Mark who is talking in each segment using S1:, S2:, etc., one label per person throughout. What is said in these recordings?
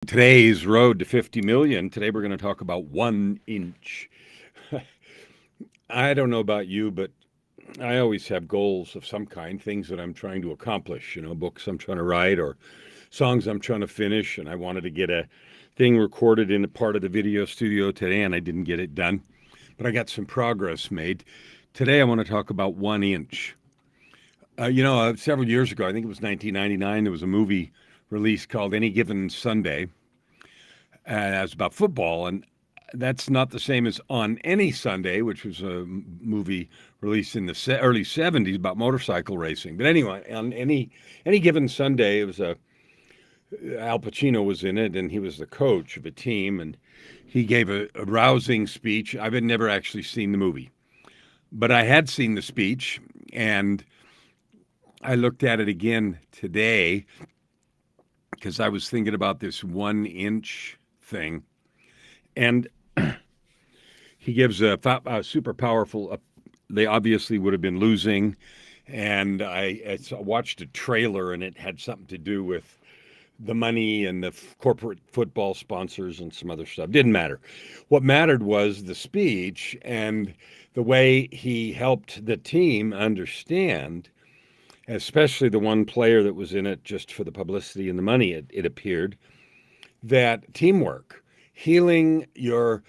S1: Today's road to 50 million. Today we're going to talk about 1 inch. I don't know about you, but I always have goals of some kind, things that I'm trying to accomplish, books I'm trying to write or songs I'm trying to finish. And I wanted to get a thing recorded in a part of the video studio today, and I didn't get it done, but I got some progress made. Today I want to talk about 1 inch. Several years ago, I think it was 1999, there was a movie released called Any Given Sunday. It was about football, and that's not the same as On Any Sunday, which was a movie released in the early 70s about motorcycle racing. But anyway, on any given Sunday, it was Al Pacino was in it, and he was the coach of a team, and he gave a rousing speech. I had never actually seen the movie, but I had seen the speech, and I looked at it again today because I was thinking about this 1 inch thing. And he gives a super powerful, they obviously would have been losing. And I watched a trailer, and it had something to do with the money and the corporate football sponsors and some other stuff. Didn't matter. What mattered was the speech and the way he helped the team understand, especially the one player that was in it just for the publicity and the money, it appeared, that teamwork, healing your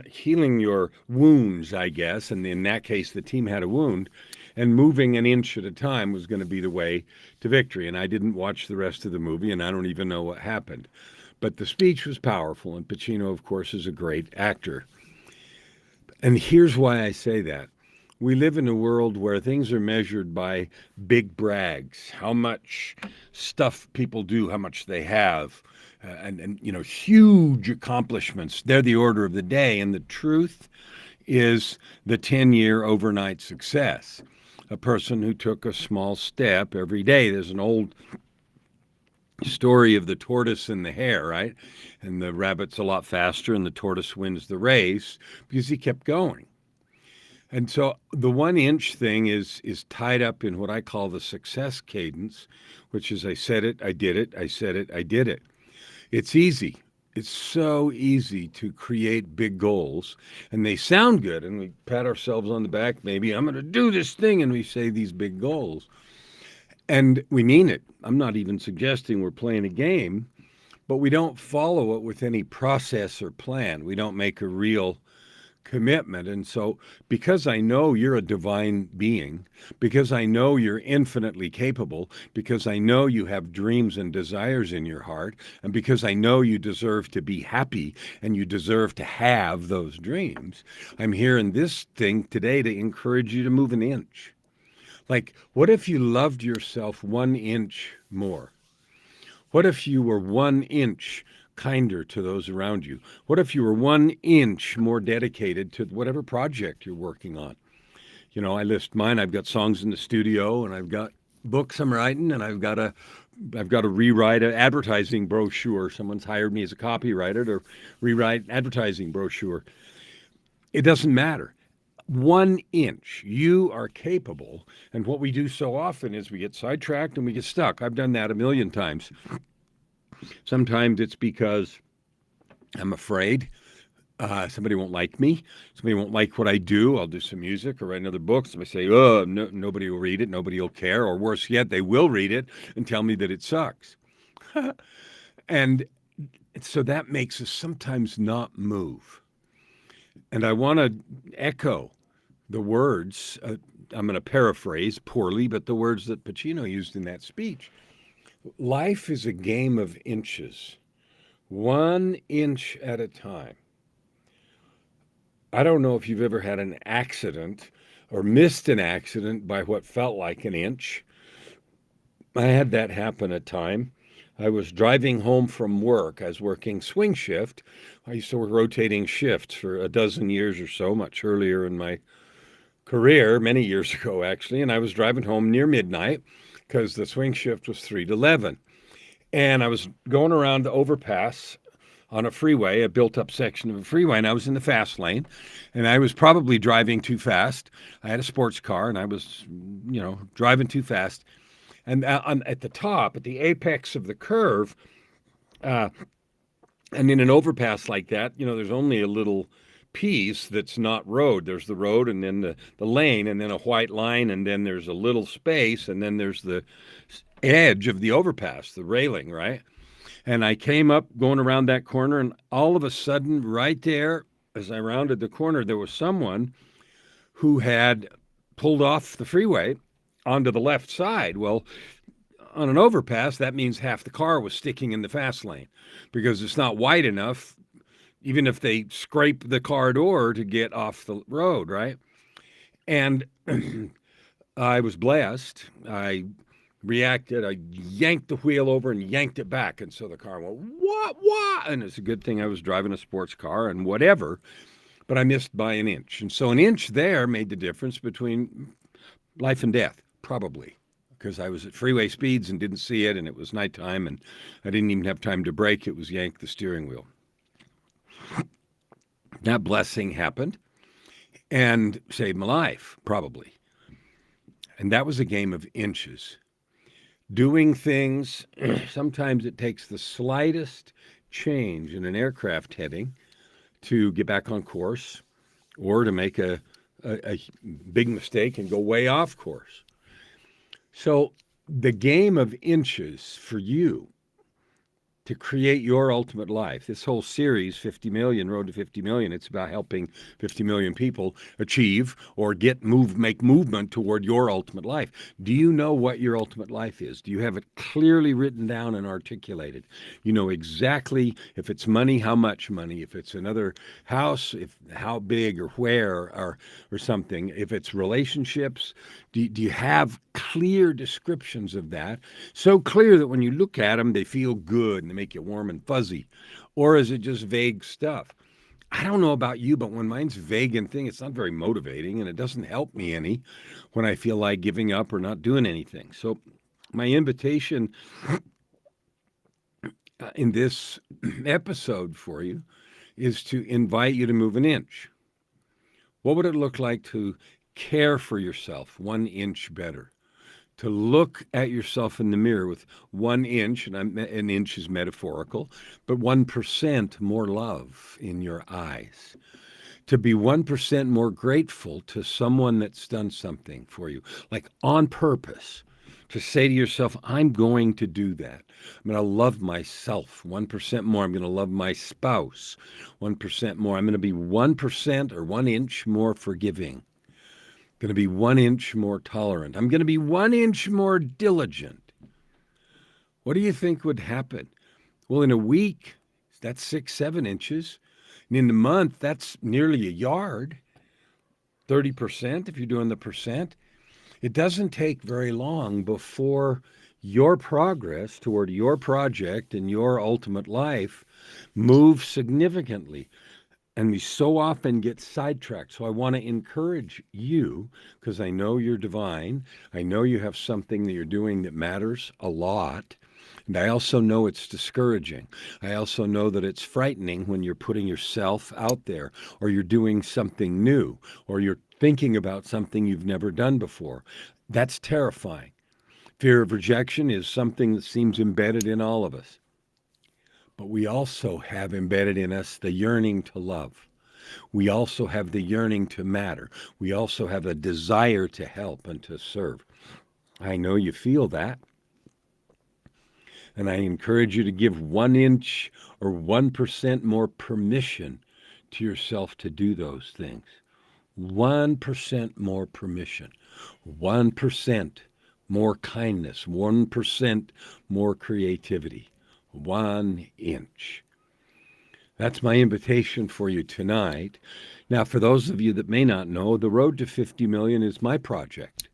S1: healing your wounds, I guess, and in that case, the team had a wound, and moving an inch at a time was going to be the way to victory. And I didn't watch the rest of the movie, and I don't even know what happened. But the speech was powerful, and Pacino, of course, is a great actor. And here's why I say that. We live in a world where things are measured by big brags, how much stuff people do, how much they have, and huge accomplishments. They're the order of the day. And the truth is the 10-year overnight success. A person who took a small step every day. There's an old story of the tortoise and the hare, right? And the rabbit's a lot faster, and the tortoise wins the race because he kept going. And so the 1 inch thing is tied up in what I call the success cadence, which is I said it, I did it, I said it, I did it. It's easy. It's so easy to create big goals, and they sound good, and we pat ourselves on the back. Maybe I'm going to do this thing, and we say these big goals, and we mean it. I'm not even suggesting we're playing a game, but we don't follow it with any process or plan. We don't make a real commitment. And so, because I know you're a divine being, because I know you're infinitely capable, because I know you have dreams and desires in your heart, and because I know you deserve to be happy and you deserve to have those dreams, I'm here in this thing today to encourage you to move an inch. Like, what if you loved yourself 1 inch more? What if you were 1 inch kinder to those around you? What if you were 1 inch more dedicated to whatever project you're working on? I list mine. I've got songs in the studio, and I've got books I'm writing, and I've got to rewrite an advertising brochure. Someone's hired me as a copywriter to rewrite advertising brochure. It doesn't matter. 1 inch, you are capable. And what we do so often is we get sidetracked and we get stuck. I've done that a million times. Sometimes it's because I'm afraid somebody won't like me. Somebody won't like what I do. I'll do some music or write another book. Somebody say, oh, no, nobody will read it. Nobody will care. Or worse yet, they will read it and tell me that it sucks. And so that makes us sometimes not move. And I want to echo the words, I'm going to paraphrase poorly, but the words that Pacino used in that speech. Life is a game of inches, 1 inch at a time. I don't know if you've ever had an accident or missed an accident by what felt like an inch. I had that happen a time. I was driving home from work. I was working swing shift. I used to work rotating shifts for a dozen years or so, much earlier in my career, many years ago, actually. And I was driving home near midnight because the swing shift was 3 to 11. And I was going around the overpass on a freeway, a built-up section of a freeway, and I was in the fast lane, and I was probably driving too fast. I had a sports car, and I was, driving too fast. And at the top, at the apex of the curve, uh, and in an overpass like that, there's only a little piece that's not road. There's the road and then the lane and then a white line and then there's a little space and then there's the edge of the overpass, the railing, right? And I came up going around that corner and all of a sudden, right there, as I rounded the corner, there was someone who had pulled off the freeway onto the left side. Well, on an overpass, that means half the car was sticking in the fast lane because it's not wide enough, even if they scrape the car door to get off the road, right? And I was blessed. I reacted. I yanked the wheel over and yanked it back. And so the car went, what? And it's a good thing I was driving a sports car and whatever, but I missed by an inch. And so an inch there made the difference between life and death, probably, because I was at freeway speeds and didn't see it, and it was nighttime, and I didn't even have time to brake. It was yank the steering wheel. That blessing happened and saved my life, probably. And that was a game of inches. Doing things, sometimes it takes the slightest change in an aircraft heading to get back on course or to make a big mistake and go way off course. So the game of inches for you to create your ultimate life, this whole series, 50 million, Road to 50 million, it's about helping 50 million people achieve or make movement toward your ultimate life. Do you know what your ultimate life is? Do you have it clearly written down and articulated? You know exactly if it's money, how much money, if it's another house, if how big or where or something, if it's relationships. Do you have clear descriptions of that? So clear that when you look at them, they feel good and they make you warm and fuzzy. Or is it just vague stuff? I don't know about you, but when mine's vague and thing, it's not very motivating and it doesn't help me any when I feel like giving up or not doing anything. So my invitation in this episode for you is to invite you to move an inch. What would it look like to care for yourself 1 inch better? To look at yourself in the mirror with 1 inch, and an inch is metaphorical, but 1% more love in your eyes. To be 1% more grateful to someone that's done something for you, like on purpose. To say to yourself, I'm going to do that. I'm going to love myself 1% more. I'm going to love my spouse 1% more. I'm going to be 1% or 1 inch more forgiving. Going to be 1 inch more tolerant. I'm going to be 1 inch more diligent. What do you think would happen? Well, in a week, that's 6, 7 inches. And in a month, that's nearly a yard. 30% if you're doing the percent. It doesn't take very long before your progress toward your project and your ultimate life moves significantly. And we so often get sidetracked. So I want to encourage you, because I know you're divine. I know you have something that you're doing that matters a lot. And I also know it's discouraging. I also know that it's frightening when you're putting yourself out there, or you're doing something new, or you're thinking about something you've never done before. That's terrifying. Fear of rejection is something that seems embedded in all of us. But we also have embedded in us the yearning to love. We also have the yearning to matter. We also have a desire to help and to serve. I know you feel that. And I encourage you to give 1 inch or 1% more permission to yourself to do those things. 1% more permission. 1% more kindness. 1% more creativity. 1 inch. That's my invitation for you tonight. Now, for those of you that may not know, the Road to 50 Million is my project.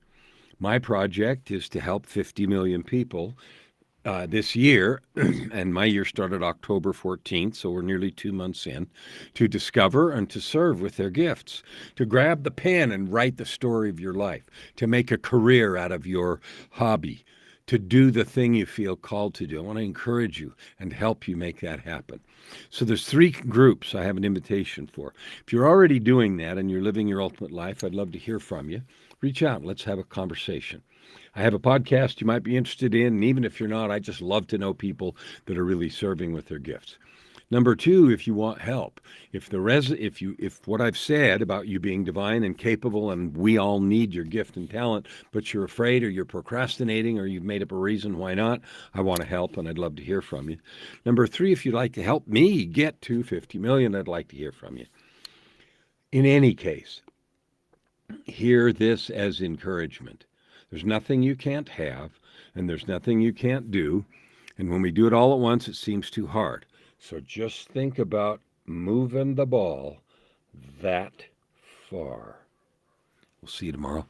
S1: My project is to help 50 million people this year, and my year started October 14th, so we're nearly 2 months in, to discover and to serve with their gifts, to grab the pen and write the story of your life, to make a career out of your hobby, to do the thing you feel called to do. I want to encourage you and help you make that happen. So there's 3 groups I have an invitation for. If you're already doing that and you're living your ultimate life, I'd love to hear from you. reach out. Let's have a conversation. I have a podcast you might be interested in, and even if you're not, I just love to know people that are really serving with their gifts. Number two, if you want help, if what I've said about you being divine and capable, and we all need your gift and talent, but you're afraid or you're procrastinating or you've made up a reason why not, I want to help and I'd love to hear from you. Number three, if you'd like to help me get to 50 million, I'd like to hear from you. In any case, hear this as encouragement. There's nothing you can't have, and there's nothing you can't do. And when we do it all at once, it seems too hard. So just think about moving the ball that far. We'll see you tomorrow.